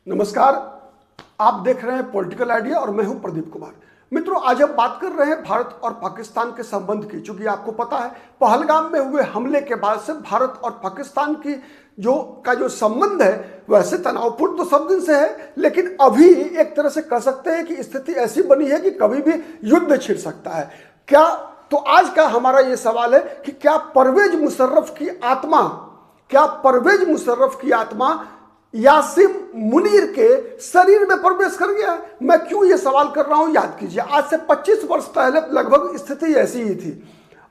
नमस्कार, आप देख रहे हैं पॉलिटिकल आइडिया और मैं हूं प्रदीप कुमार। मित्रों, आज हम बात कर रहे हैं भारत और पाकिस्तान के संबंध की। चूंकि आपको पता है, पहलगाम में हुए हमले के बाद से भारत और पाकिस्तान की जो संबंध है वैसे तनावपूर्ण तो सब दिन से है, लेकिन अभी एक तरह से कह सकते हैं कि स्थिति ऐसी बनी है कि कभी भी युद्ध छिड़ सकता है। क्या तो आज का हमारा ये सवाल है कि क्या परवेज मुशर्रफ की आत्मा यासिम मुनीर के शरीर में प्रवेश कर गया है? मैं क्यों ये सवाल कर रहा हूं, याद कीजिए, आज से 25 वर्ष पहले लगभग स्थिति ऐसी ही थी।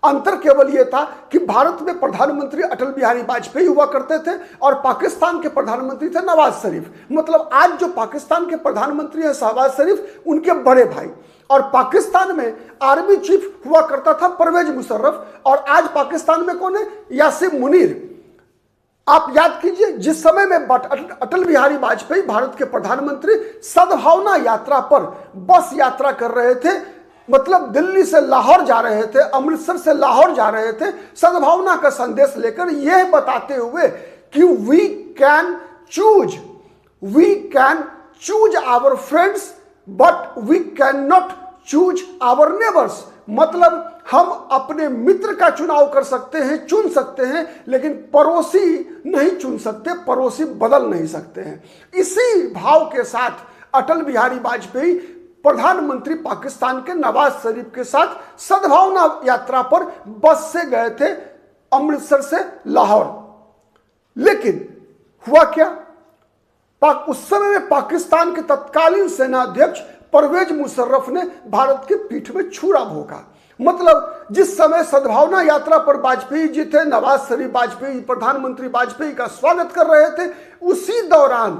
अंतर केवल यह था कि भारत में प्रधानमंत्री अटल बिहारी वाजपेयी हुआ करते थे और पाकिस्तान के प्रधानमंत्री थे नवाज शरीफ। मतलब आज जो पाकिस्तान के प्रधानमंत्री है शहबाज शरीफ, उनके बड़े भाई, और पाकिस्तान में आर्मी चीफ हुआ करता था परवेज मुशर्रफ, और आज पाकिस्तान में कौन है? यासिम मुनीर। आप याद कीजिए, जिस समय में अटल बिहारी वाजपेयी भारत के प्रधानमंत्री सद्भावना यात्रा पर बस यात्रा कर रहे थे, मतलब दिल्ली से लाहौर जा रहे थे, अमृतसर से लाहौर जा रहे थे, सद्भावना का संदेश लेकर, यह बताते हुए कि we can choose our friends but we can not choose our neighbours. मतलब हम अपने मित्र का चुनाव कर सकते हैं, चुन सकते हैं, लेकिन पड़ोसी नहीं चुन सकते, पड़ोसी बदल नहीं सकते हैं। इसी भाव के साथ अटल बिहारी वाजपेयी प्रधानमंत्री पाकिस्तान के नवाज शरीफ के साथ सद्भावना यात्रा पर बस से गए थे अमृतसर से लाहौर। लेकिन हुआ क्या? उस समय में पाकिस्तान के तत्कालीन सेनाध्यक्ष परवेज मुशर्रफ ने भारत के पीठ में छुरा भोंका। मतलब जिस समय सद्भावना यात्रा पर वाजपेयी जी थे, नवाज शरीफ वाजपेयी प्रधानमंत्री वाजपेयी का स्वागत कर रहे थे, उसी दौरान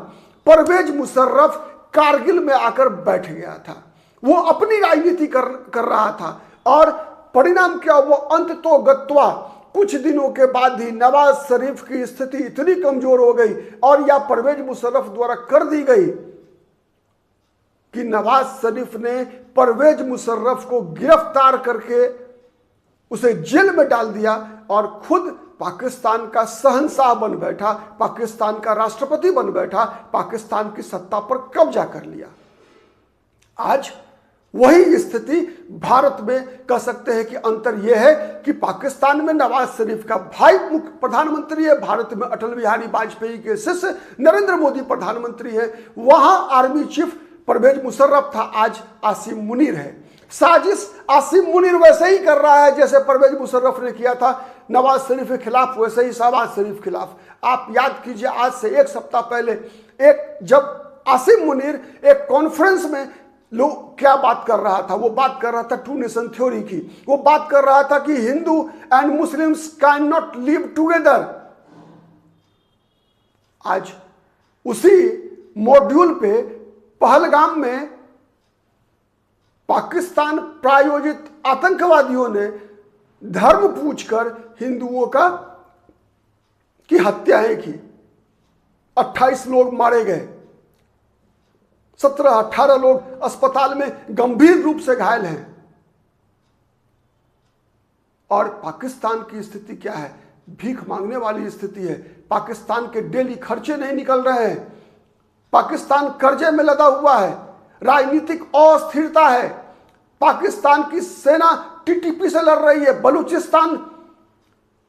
परवेज मुशर्रफ कारगिल में आकर बैठ गया था। वो अपनी राजनीति कर रहा था, और परिणाम क्या हुआ? अंततोगत्वा कुछ दिनों के बाद ही नवाज शरीफ की स्थिति इतनी कमजोर हो गई और या परवेज मुशर्रफ द्वारा कर दी गई कि नवाज शरीफ ने परवेज मुशर्रफ को गिरफ्तार करके उसे जेल में डाल दिया और खुद पाकिस्तान का शहंशाह बन बैठा, पाकिस्तान का राष्ट्रपति बन बैठा, पाकिस्तान की सत्ता पर कब्जा कर लिया। आज वही स्थिति भारत में कह सकते हैं कि अंतर यह है कि पाकिस्तान में नवाज शरीफ का भाई मुख्य प्रधानमंत्री है, भारत में अटल बिहारी वाजपेयी के शिष्य नरेंद्र मोदी प्रधानमंत्री है। वहां आर्मी चीफ परवेज मुशर्रफ था, आज आसिम मुनीर है। साजिश आसिम मुनीर वैसे ही कर रहा है जैसे परवेज मुशर्रफ ने किया था नवाज शरीफ के खिलाफ, वैसे ही शहबाज शरीफ के खिलाफ। आप याद कीजिए, आज से एक सप्ताह पहले जब आसिम मुनीर एक कॉन्फ्रेंस में लोग क्या बात कर रहा था? वो बात कर रहा था टू नेशन थ्योरी की। वो बात कर रहा था कि Hindu and Muslims can not live together. आज उसी मॉड्यूल पे पहलगाम में पाकिस्तान प्रायोजित आतंकवादियों ने धर्म पूछकर हिंदुओं की हत्याएं की। 28 लोग मारे गए, 17-18 लोग अस्पताल में गंभीर रूप से घायल हैं। और पाकिस्तान की स्थिति क्या है? भीख मांगने वाली स्थिति है। पाकिस्तान के डेली खर्चे नहीं निकल रहे हैं, पाकिस्तान कर्जे में लदा हुआ है, राजनीतिक अस्थिरता है, पाकिस्तान की सेना टीटीपी से लड़ रही है, बलूचिस्तान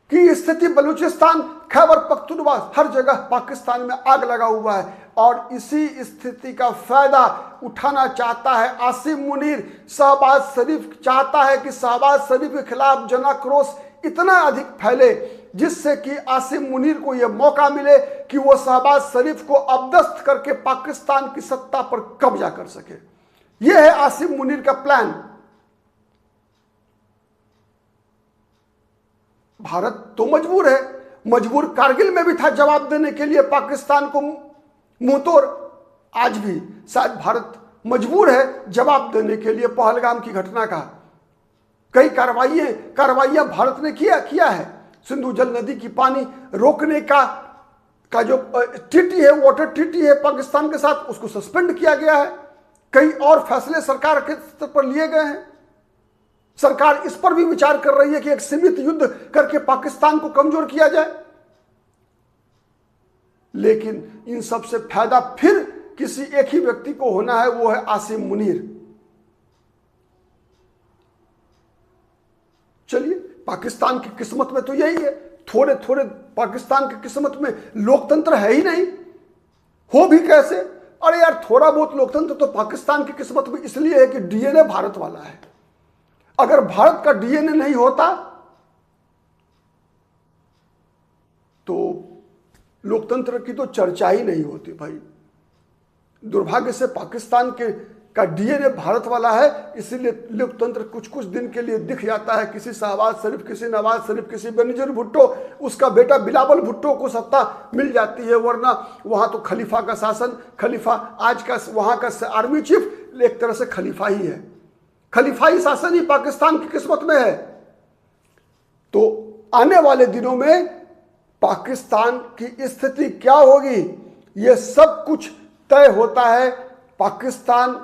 की स्थिति, बलूचिस्तान, खैबर पख्तूनख्वा, हर जगह पाकिस्तान में आग लगा हुआ है। और इसी स्थिति का फायदा उठाना चाहता है आसिम मुनीर। शहबाज शरीफ चाहता है कि शहबाज शरीफ के खिलाफ जनाक्रोश इतना अधिक फैले जिससे कि आसिम मुनीर को यह मौका मिले कि वो शहबाज शरीफ को अपदस्थ करके पाकिस्तान की सत्ता पर कब्जा कर सके। यह है आसिम मुनीर का प्लान। भारत तो मजबूर है, मजबूर कारगिल में भी था जवाब देने के लिए पाकिस्तान को मुंहतोड़। आज भी शायद भारत मजबूर है जवाब देने के लिए पहलगाम की घटना का। कई कार्रवाइयां भारत ने किया है। सिंधु जल नदी की पानी रोकने का जो ट्रीटी है, वाटर ट्रीटी है पाकिस्तान के साथ, उसको सस्पेंड किया गया है। कई और फैसले सरकार के स्तर पर लिए गए हैं। सरकार इस पर भी विचार कर रही है कि एक सीमित युद्ध करके पाकिस्तान को कमजोर किया जाए। लेकिन इन सब से फायदा फिर किसी एक ही व्यक्ति को होना है, वो है आसिम मुनीर। चलिए, पाकिस्तान की किस्मत में तो यही है, थोड़े थोड़े पाकिस्तान की किस्मत में लोकतंत्र है ही नहीं, हो भी कैसे। अरे यार, थोड़ा बहुत लोकतंत्र तो पाकिस्तान की किस्मत में इसलिए है कि डीएनए भारत वाला है। अगर भारत का डीएनए नहीं होता तो लोकतंत्र की तो चर्चा ही नहीं होती भाई। दुर्भाग्य से पाकिस्तान का डीएनए भारत वाला है, इसीलिए लोकतंत्र कुछ कुछ दिन के लिए दिख जाता है। किसी शहबाज शरीफ, किसी नवाज शरीफ, किसी बेनजीर भुट्टो, उसका बेटा बिलावल भुट्टो को सत्ता मिल जाती है, वरना वहां तो खलीफा का शासन, खलीफा आज का वहां का आर्मी चीफ एक तरह से खलीफा ही है। खलीफाई शासन ही पाकिस्तान की किस्मत में है। तो आने वाले दिनों में पाकिस्तान की स्थिति क्या होगी, यह सब कुछ तय होता है पाकिस्तान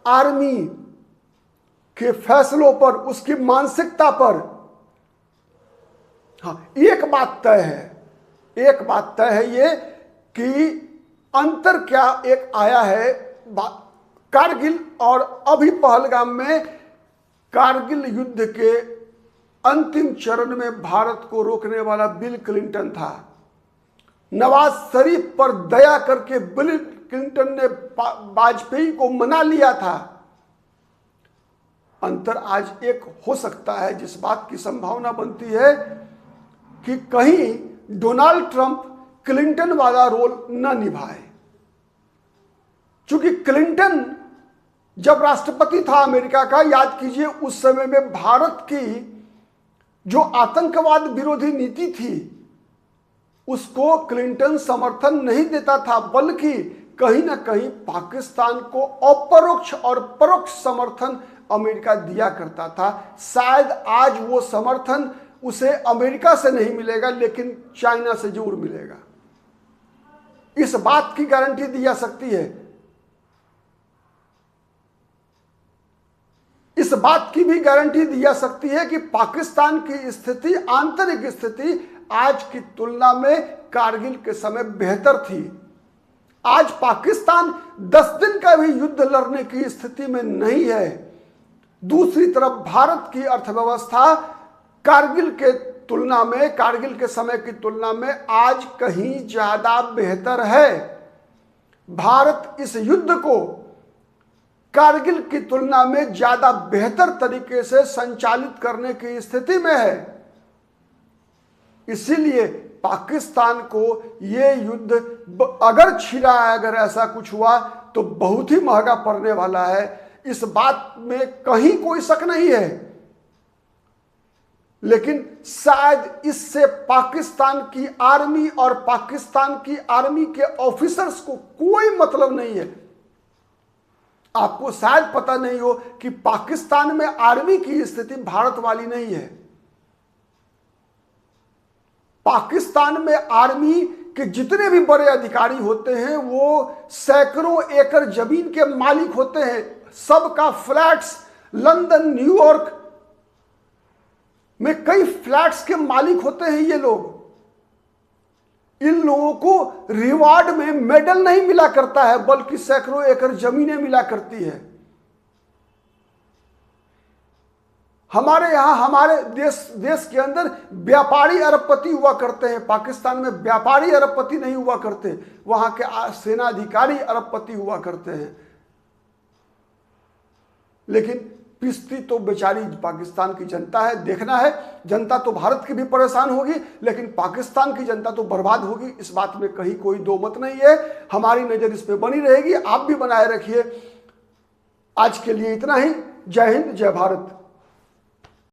आर्मी के फैसलों पर, उसकी मानसिकता पर। हाँ, एक बात तय है ये कि अंतर क्या एक आया है कारगिल और अभी पहलगाम में। कारगिल युद्ध के अंतिम चरण में भारत को रोकने वाला बिल क्लिंटन था। नवाज शरीफ पर दया करके बिल क्लिंटन ने वाजपेयी को मना लिया था। अंतर आज एक हो सकता है, जिस बात की संभावना बनती है कि कहीं डोनाल्ड ट्रंप क्लिंटन वाला रोल न निभाए। चूंकि क्लिंटन जब राष्ट्रपति था अमेरिका का, याद कीजिए उस समय में भारत की जो आतंकवाद विरोधी नीति थी उसको क्लिंटन समर्थन नहीं देता था, बल्कि कहीं ना कहीं पाकिस्तान को अपरोक्ष और परोक्ष समर्थन अमेरिका दिया करता था। शायद आज वो समर्थन उसे अमेरिका से नहीं मिलेगा, लेकिन चाइना से जरूर मिलेगा। इस बात की गारंटी दी जा सकती है, इस बात की भी गारंटी दी जा सकती है कि पाकिस्तान की स्थिति, आंतरिक स्थिति आज की तुलना में कारगिल के समय बेहतर थी। आज पाकिस्तान 10 दिन का भी युद्ध लड़ने की स्थिति में नहीं है। दूसरी तरफ भारत की अर्थव्यवस्था कारगिल के तुलना में, कारगिल के समय की तुलना में आज कहीं ज्यादा बेहतर है। भारत इस युद्ध को कारगिल की तुलना में ज्यादा बेहतर तरीके से संचालित करने की स्थिति में है। इसीलिए पाकिस्तान को यह युद्ध अगर छिड़ा, अगर ऐसा कुछ हुआ तो बहुत ही महंगा पड़ने वाला है। इस बात में कहीं कोई शक नहीं है। लेकिन शायद इससे पाकिस्तान की आर्मी और पाकिस्तान की आर्मी के ऑफिसर्स को कोई मतलब नहीं है। आपको शायद पता नहीं हो कि पाकिस्तान में आर्मी की स्थिति भारत वाली नहीं है। पाकिस्तान में आर्मी के जितने भी बड़े अधिकारी होते हैं वो सैकड़ों एकड़ जमीन के मालिक होते हैं। सबका फ्लैट्स, लंदन, न्यूयॉर्क में कई फ्लैट्स के मालिक होते हैं ये लोग। इन लोगों को रिवार्ड में मेडल नहीं मिला करता है, बल्कि सैकड़ों एकड़ जमीनें मिला करती है। हमारे यहां, हमारे देश के अंदर व्यापारी अरबपति हुआ करते हैं। पाकिस्तान में व्यापारी अरबपति नहीं हुआ करते, वहां के सेनाधिकारी अरबपति हुआ करते हैं। लेकिन पिसती तो बेचारी पाकिस्तान की जनता है। देखना है, जनता तो भारत की भी परेशान होगी, लेकिन पाकिस्तान की जनता तो बर्बाद होगी, इस बात में कहीं कोई दो मत नहीं है। हमारी नजर इस पे बनी रहेगी, आप भी बनाए रखिए। आज के लिए इतना ही। जय हिंद, जय भारत।